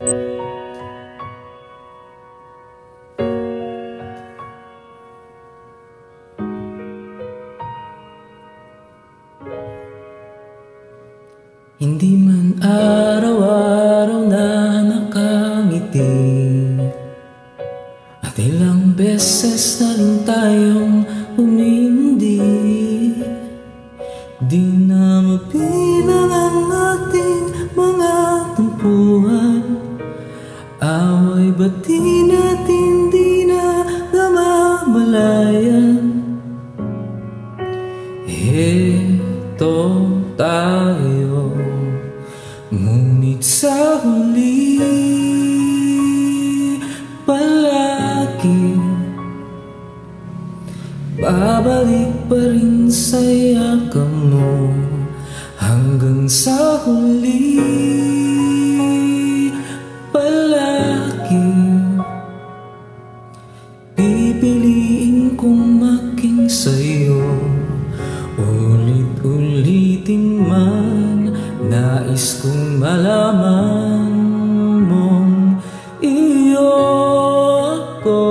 Hindi man araw-araw na nakangiti, at ilang beses na rin tayong umindi. Di na mabilang ang ating mga tampuhan, away ba't di natin di na namamalayan? Eto tayo, ngunit sa huli palagi babalik pa rin sa yakap mo. Hanggang sa huli palagi pipiliin kong maging sa'yo. Ulit-ulitin man, nais kong malaman mong iyo ako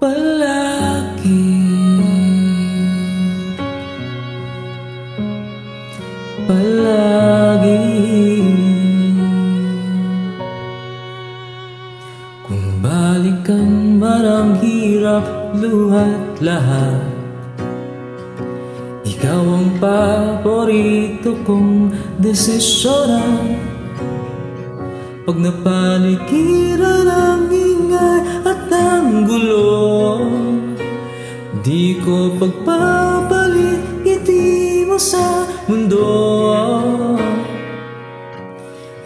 palagi, palagi. Kung balikan man ang hirap, luhat lahat, ikaw ang paborito kong desisyonan. Pag napaligiran ang ingay at ang gulo, di ko pagpapalik ngiti mo sa mundo.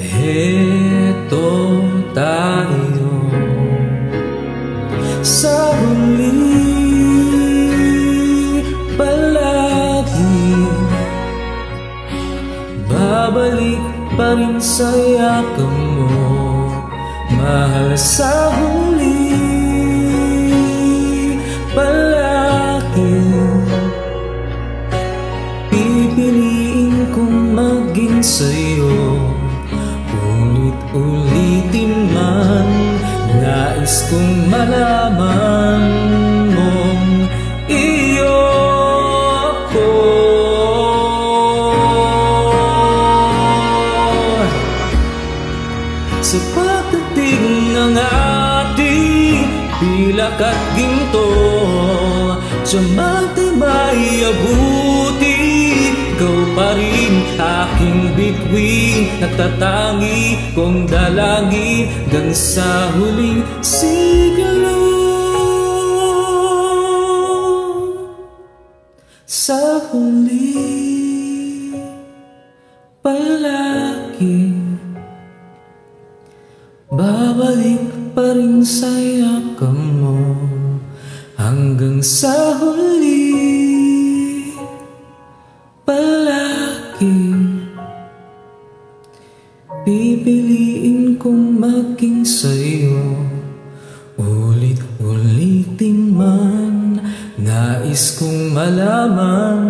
Eto tayo sa huli palagi, babalik pa rin sa yakap mo, mahal. Sa huli palagi pipiliin kong maging sa'yo. Ulit-ulitin man, nais kong malaman mong iyo ako. Sa pagdating ng ating pilak at ginto, diamante may abuti, ikaw pa rin aking bituin, nagtatangi kong dalangin hanggang sa huling siglo. Sa huli palagi babalik pa rin sa yakap mo. Hanggang sa huli palagi pipiliin kong maging sa'yo. Ulit-ulitin man, nais kong malaman